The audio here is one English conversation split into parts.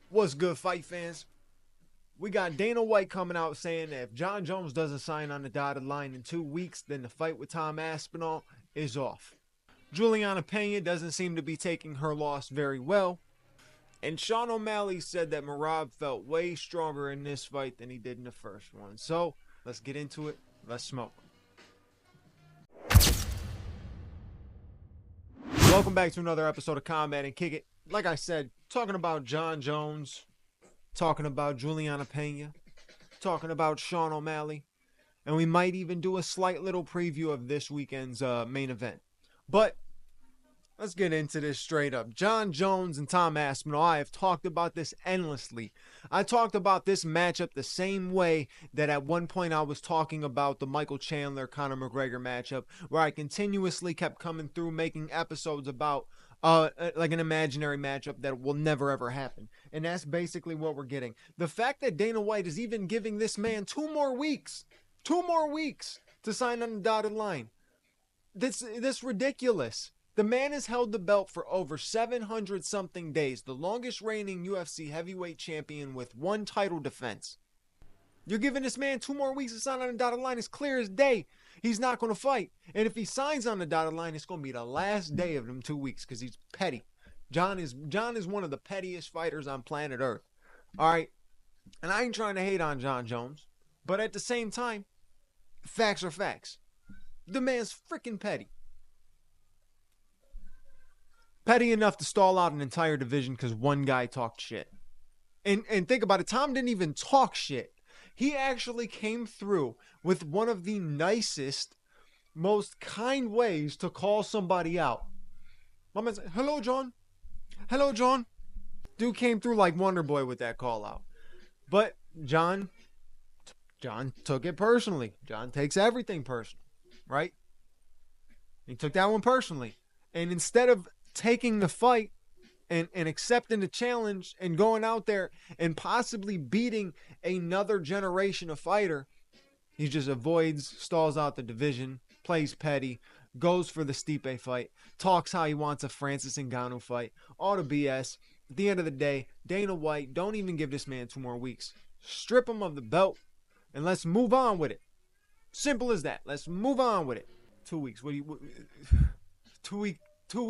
What's good, fight fans? We got Dana White coming out saying that if Jon Jones doesn't sign on the dotted line in 2 weeks, then the fight with Tom Aspinall is off. Juliana Peña doesn't seem to be taking her loss very well. And Sean O'Malley said that Merab felt way stronger in this fight than he did in the first one. So, let's get into it. Let's smoke. Welcome back to another episode of Combat and Kick It. Like I said, talking about Jon Jones, talking about Juliana Peña, talking about Sean O'Malley, and we might even do a slight little preview of this weekend's main event. But let's get into this straight up. Jon Jones and Tom Aspinall, I have talked about this endlessly. I talked about this matchup the same way that at one point I was talking about the Michael Chandler-Conor McGregor matchup, where I continuously kept coming through making episodes about like an imaginary matchup that will never ever happen. And that's basically what we're getting. The fact that Dana White is even giving this man 2 more weeks to sign on the dotted line. This ridiculous. The man has held the belt for over 700 something days, the longest reigning UFC heavyweight champion with 1 title defense. You're giving this man 2 more weeks to sign on the dotted line. It's clear as day he's not going to fight. And if he signs on the dotted line, it's going to be the last day of them 2 weeks because he's petty. Jon is one of the pettiest fighters on planet Earth. All right? And I ain't trying to hate on Jon Jones. But at the same time, facts are facts. The man's freaking petty. Petty enough to stall out an entire division because one guy talked shit. And think about it. Tom didn't even talk shit. He actually came through with one of the nicest, most kind ways to call somebody out. My man said, "Hello, John. Hello, John." Dude came through like Wonder Boy with that call out. But John took it personally. John takes everything personal, right? He took that one personally. And instead of taking the fight and accepting the challenge and going out there and possibly beating another generation of fighter, he just avoids, stalls out the division, plays petty, goes for the Stipe fight, talks how he wants a Francis Ngannou fight, all the BS. At the end of the day, Dana White, don't even give this man 2 more weeks. Strip him of the belt and let's move on with it. Simple as that. Let's move on with it. 2 weeks. 2 weeks. 2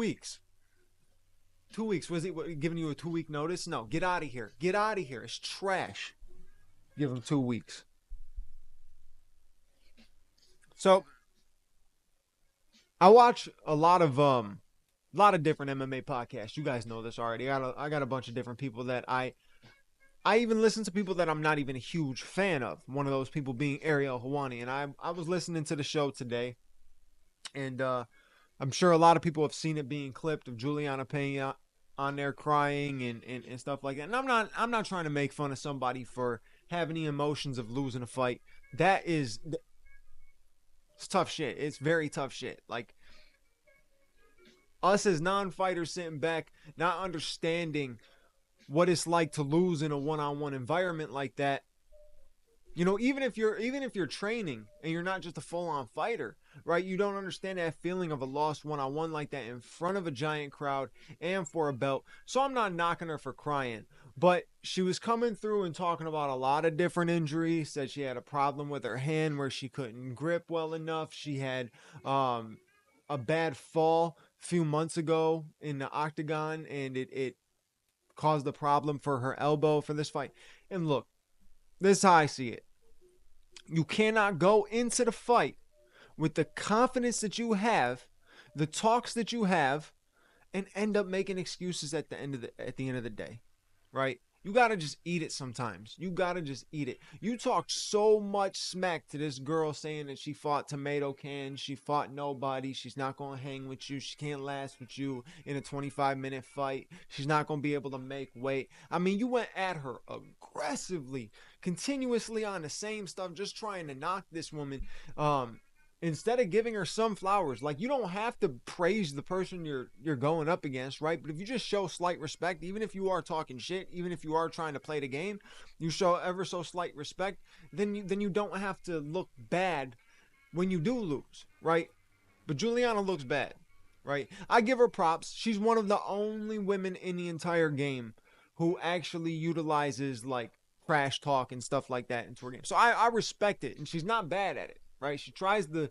weeks. Was he giving you a 2 week notice? No. Get out of here. Get out of here. It's trash. Give him 2 weeks. So I watch a lot of different MMA podcasts. You guys know this already. I got a bunch of different people that I even listen to people that I'm not even a huge fan of. One of those people being Ariel Helwani. And I was listening to the show today, and I'm sure a lot of people have seen it being clipped of Juliana Peña on there crying and stuff like that. And I'm not trying to make fun of somebody for having the emotions of losing a fight. It's tough shit. It's very tough shit. Like, us as non-fighters sitting back, not understanding what it's like to lose in a one-on-one environment like that. You know, even if you're training and you're not just a full-on fighter, right? You don't understand that feeling of a lost one-on-one like that in front of a giant crowd and for a belt. So I'm not knocking her for crying, but she was coming through and talking about a lot of different injuries. Said she had a problem with her hand where she couldn't grip well enough. She had a bad fall a few months ago in the octagon, and it caused the problem for her elbow for this fight. And look, this is how I see it. You cannot go into the fight with the confidence that you have, the talks that you have, and end up making excuses at the end of the day, right? You gotta just eat it sometimes. You gotta just eat it. You talk so much smack to this girl saying that she fought tomato cans, she fought nobody, she's not gonna hang with you, she can't last with you in a 25-minute fight, she's not gonna be able to make weight. I mean, you went at her aggressively, continuously on the same stuff, just trying to knock this woman. Instead of giving her some flowers, like, you don't have to praise the person you're going up against, right? But if you just show slight respect, even if you are talking shit, even if you are trying to play the game, you show ever so slight respect, then you don't have to look bad when you do lose, right? But Juliana looks bad, right? I give her props. She's one of the only women in the entire game who actually utilizes, like, trash talk and stuff like that into her game. So I respect it, and she's not bad at it. Right, she tries to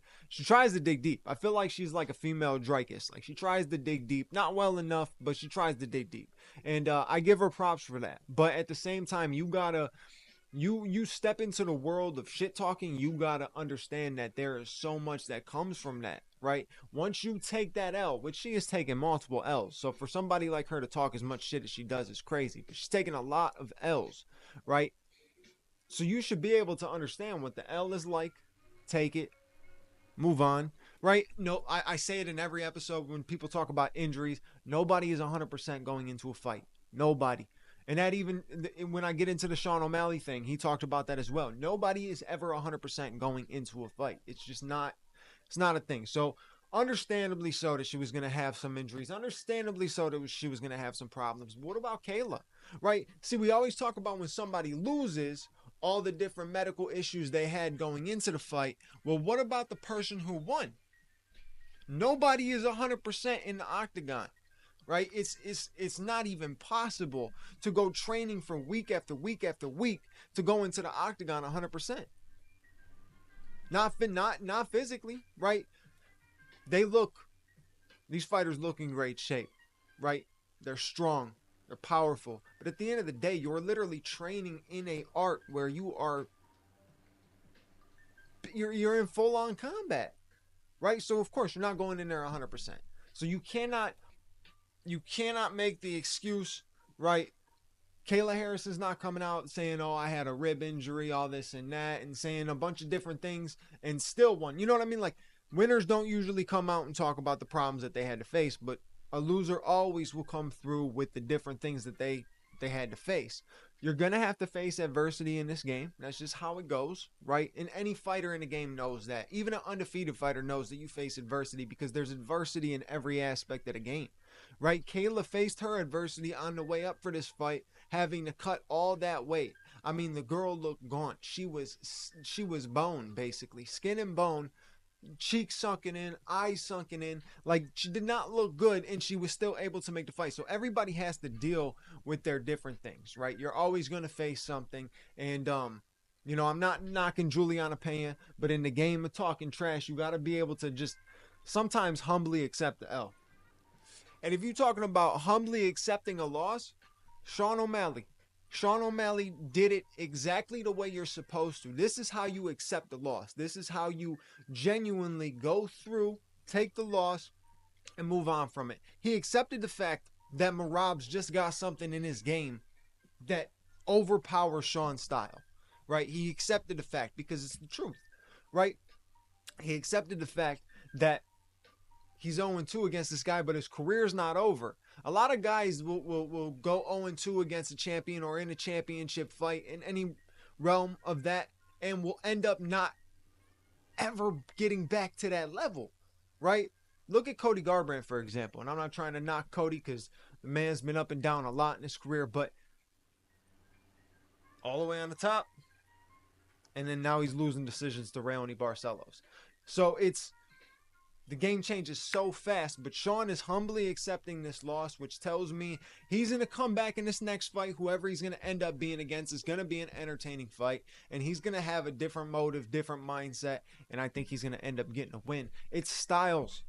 dig deep. I feel like she's like a female Dreykus. Like, she tries to dig deep, not well enough, but she tries to dig deep, and I give her props for that. But at the same time, you gotta you step into the world of shit talking. You gotta understand that there is so much that comes from that. Right, once you take that L, which she has taken multiple L's, so for somebody like her to talk as much shit as she does is crazy. But she's taken a lot of L's, right? So you should be able to understand what the L is like. Take it, move on, right? No, I say it in every episode when people talk about injuries. Nobody is 100% going into a fight. Nobody. And that, even when I get into the Sean O'Malley thing, he talked about that as well. Nobody is ever 100% going into a fight. It's just not, it's not a thing. So understandably so that she was going to have some injuries. Understandably so that she was going to have some problems. What about Kayla, right? See, we always talk about when somebody loses, all the different medical issues they had going into the fight. Well, what about the person who won? Nobody is 100% in the octagon, right? It's not even possible to go training for week after week after week to go into the octagon 100%. Not physically, right? These fighters look in great shape, right? They're strong. They're powerful. But at the end of the day, you're literally training in a art where you're in full on combat, right? So of course you're not going in there 100%. So you cannot make the excuse, right? Kayla Harris is not coming out saying, "Oh, I had a rib injury, all this and that," and saying a bunch of different things and still won. You know what I mean? Like, winners don't usually come out and talk about the problems that they had to face, but a loser always will come through with the different things that they had to face. You're going to have to face adversity in this game. That's just how it goes, right? And any fighter in the game knows that. Even an undefeated fighter knows that you face adversity because there's adversity in every aspect of the game, right? Kayla faced her adversity on the way up for this fight, having to cut all that weight. I mean, the girl looked gaunt. She was bone, basically. Skin and bone. Cheeks sunken in, eyes sunken in, like, she did not look good, and she was still able to make the fight. So everybody has to deal with their different things, right? You're always going to face something, and I'm not knocking Juliana Peña, but in the game of talking trash, you got to be able to just sometimes humbly accept the L. And if you're talking about humbly accepting a loss, Sean O'Malley did it exactly the way you're supposed to. This is how you accept the loss. This is how you genuinely go through, take the loss, and move on from it. He accepted the fact that Merab's just got something in his game that overpowers Sean's style, right? He accepted the fact because it's the truth, right? He accepted the fact that he's 0-2 against this guy, but his career's not over. A lot of guys will go 0-2 against a champion or in a championship fight in any realm of that and will end up not ever getting back to that level, right? Look at Cody Garbrandt, for example. And I'm not trying to knock Cody because the man's been up and down a lot in his career, but all the way on the top, and then now he's losing decisions to Raoni Barcelos. So the game changes so fast, but Sean is humbly accepting this loss, which tells me he's going to come back in this next fight. Whoever he's going to end up being against is going to be an entertaining fight, and he's going to have a different motive, different mindset, and I think he's going to end up getting a win. It's styles,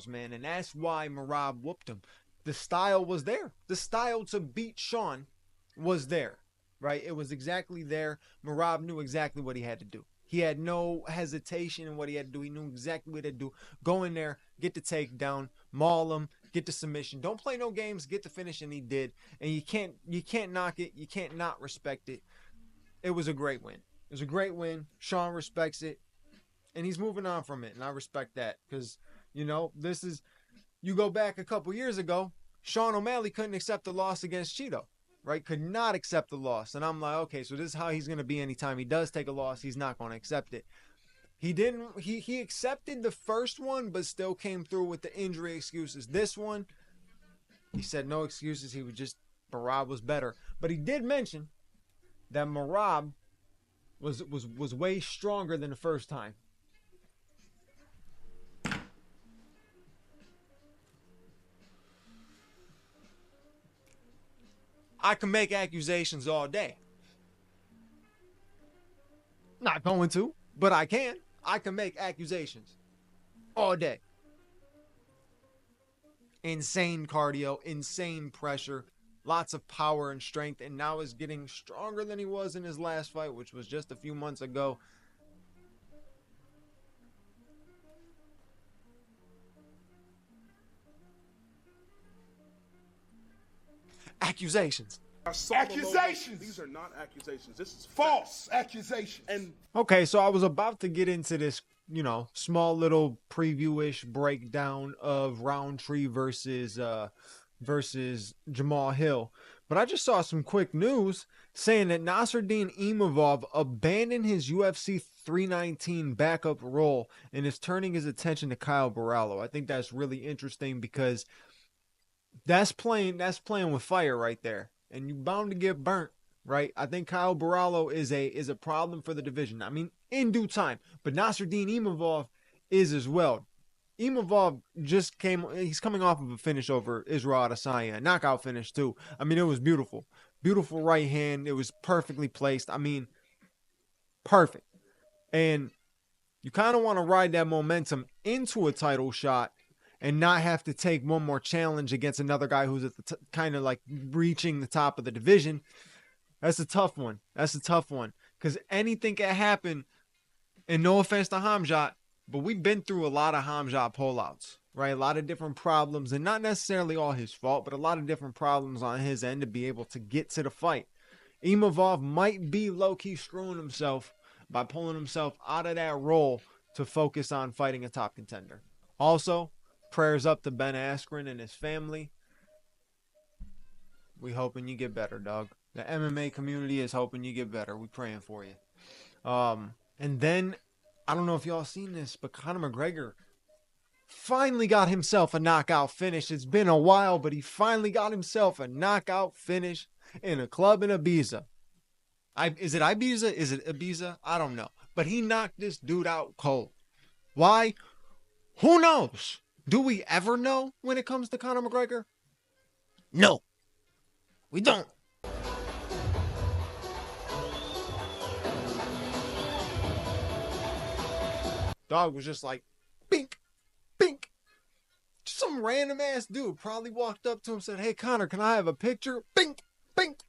man, and that's why Merab whooped him. The style was there. The style to beat Sean was there, right? It was exactly there. Merab knew exactly what he had to do. He had no hesitation in what he had to do. He knew exactly what he had to do. Go in there, get the takedown, maul him, get the submission. Don't play no games, get the finish, and he did. And you can't knock it. You can't not respect it. It was a great win. It was a great win. Sean respects it, and he's moving on from it, and I respect that because, you know, this is, you go back a couple years ago, Sean O'Malley couldn't accept the loss against Cheeto, right? Could not accept the loss. And I'm like, okay, so this is how he's going to be anytime he does take a loss. He's not going to accept it. He didn't, he accepted the first one, but still came through with the injury excuses. This one, he said no excuses. He was just, Merab was better. But he did mention that Merab was way stronger than the first time. I can make accusations all day. Not going to, but I can. I can make accusations all day. Insane cardio, insane pressure, lots of power and strength, and now is getting stronger than he was in his last fight, which was just a few months ago. Accusations. Accusations. These are not accusations. This is false accusations. And okay, so I was about to get into this, you know, small little preview-ish breakdown of Roundtree versus Jamal Hill, but I just saw some quick news saying that Nasruddin Imavov abandoned his UFC 319 backup role and is turning his attention to Kyle Barallo. I think that's really interesting because that's playing with fire right there, and you're bound to get burnt, right? I think Kyle Barallo is a problem for the division. I mean, in due time, but Nasruddin Imavov is as well. Imavov he's coming off of a finish over Israel Adesanya, a knockout finish too. I mean, it was beautiful. Beautiful right hand. It was perfectly placed. I mean, perfect. And you kind of want to ride that momentum into a title shot and not have to take one more challenge against another guy who's at the kind of like reaching the top of the division. That's a tough one. That's a tough one because anything can happen. And no offense to Hamzat, but we've been through a lot of Hamzat pullouts, right? A lot of different problems, and not necessarily all his fault, but a lot of different problems on his end to be able to get to the fight. Imavov might be low-key screwing himself by pulling himself out of that role to focus on fighting a top contender. Also, prayers up to Ben Askren and his family. We hoping you get better, dog. The MMA community is hoping you get better. We praying for you. And then, I don't know if y'all seen this, but Conor McGregor finally got himself a knockout finish. It's been a while, but he finally got himself a knockout finish in a club in Ibiza. Is it Ibiza? Is it Ibiza? I don't know. But he knocked this dude out cold. Why? Who knows? Do we ever know when it comes to Conor McGregor? No. We don't. Dog was just like, bink, bink. Some random ass dude probably walked up to him and said, hey, Conor, can I have a picture? Bink, bink.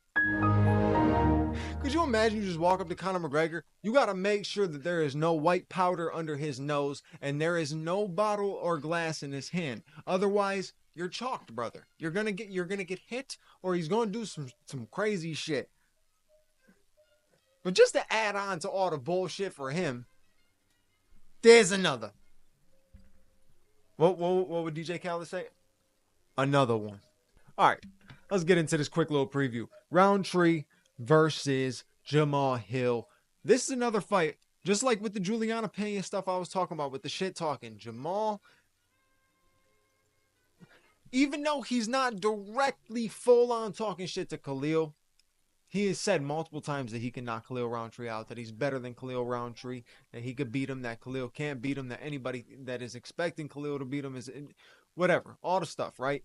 Could you imagine you just walk up to Conor McGregor? You got to make sure that there is no white powder under his nose and there is no bottle or glass in his hand. Otherwise, you're chalked, brother. You're gonna get hit, or he's gonna do some crazy shit. But just to add on to all the bullshit for him, there's another. What would DJ Khaled say? Another one. All right, let's get into this quick little preview. Roundtree versus Jamal Hill. This is another fight, just like with the Juliana Peña stuff I was talking about with the shit talking. Jamal, even though he's not directly full on talking shit to Khalil, he has said multiple times that he can knock Khalil Roundtree out, that he's better than Khalil Roundtree, that he could beat him, that Khalil can't beat him, that anybody that is expecting Khalil to beat him is whatever, all the stuff, right?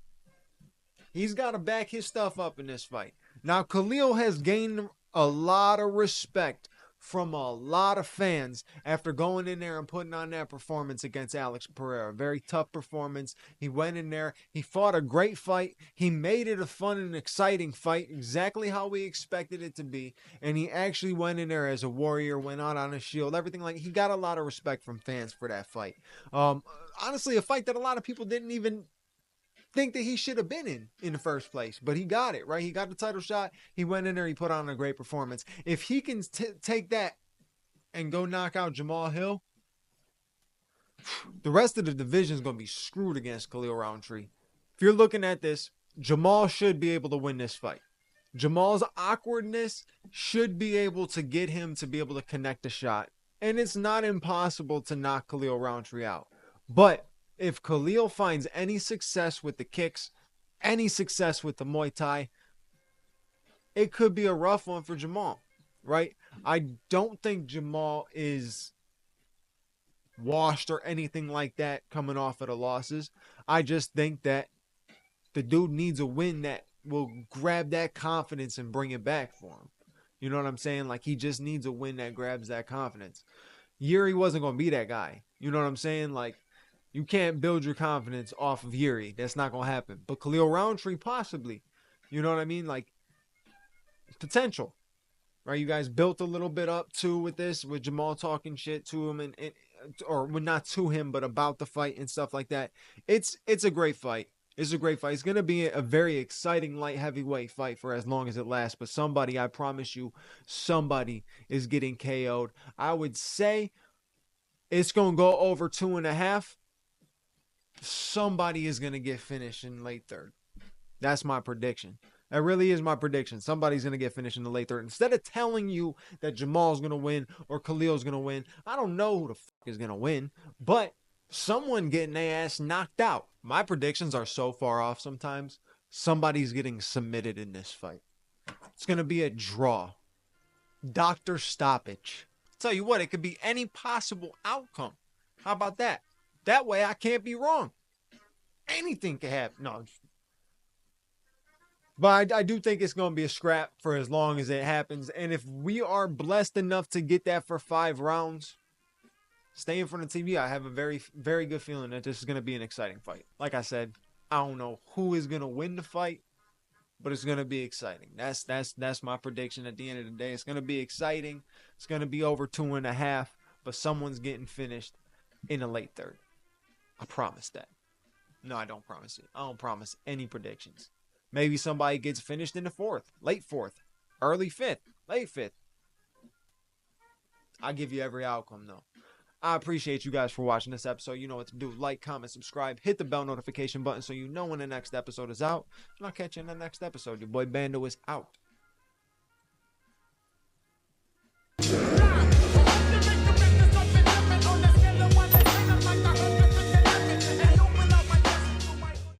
He's got to back his stuff up in this fight. Now, Khalil has gained a lot of respect from a lot of fans after going in there and putting on that performance against Alex Pereira. Very tough performance. He went in there. He fought a great fight. He made it a fun and exciting fight, exactly how we expected it to be. And he actually went in there as a warrior, went out on a shield, everything like. He got a lot of respect from fans for that fight. Honestly, a fight that a lot of people didn't even think that he should have been in the first place, but he got it, right? He got the title shot. He went in there. He put on a great performance. If he can take that and go knock out Jamal Hill, the rest of the division is going to be screwed against Khalil Roundtree. If you're looking at this, Jamal should be able to win this fight. Jamal's awkwardness should be able to get him to be able to connect a shot. And it's not impossible to knock Khalil Roundtree out. But if Khalil finds any success with the kicks, any success with the Muay Thai, it could be a rough one for Jamal, right? I don't think Jamal is washed or anything like that coming off of the losses. I just think that the dude needs a win that will grab that confidence and bring it back for him. You know what I'm saying? Like, he just needs a win that grabs that confidence. Yuri wasn't going to be that guy. You know what I'm saying? Like, you can't build your confidence off of Yuri. That's not going to happen. But Khalil Roundtree, possibly. You know what I mean? Like, potential. Right? You guys built a little bit up, too, with this, with Jamal talking shit to him, or not to him, but about the fight and stuff like that. It's a great fight. It's a great fight. It's going to be a very exciting light heavyweight fight for as long as it lasts. But somebody, I promise you, somebody is getting KO'd. I would say it's going to go over 2.5. Somebody is going to get finished in late third. That's my prediction. That really is my prediction. Somebody's going to get finished in the late third. Instead of telling you that Jamal's going to win or Khalil's going to win, I don't know who the fuck is going to win. But someone getting their ass knocked out. My predictions are so far off sometimes. Somebody's getting submitted in this fight. It's going to be a draw. Doctor stoppage. Tell you what, it could be any possible outcome. How about that? That way I can't be wrong. Anything can happen. No. But I do think it's going to be a scrap for as long as it happens. And if we are blessed enough to get that for 5 rounds, stay in front of TV. I have a very, very good feeling that this is going to be an exciting fight. Like I said, I don't know who is going to win the fight, but it's going to be exciting. That's my prediction at the end of the day. It's going to be exciting. It's going to be over 2.5, but someone's getting finished in a late third. I promise that. No, I don't promise it. I don't promise any predictions. Maybe somebody gets finished in the 4th, late 4th, early 5th, late 5th. I'll give you every outcome, though. I appreciate you guys for watching this episode. You know what to do. Like, comment, subscribe, hit the bell notification button so you know when the next episode is out. And I'll catch you in the next episode. Your boy Bando is out.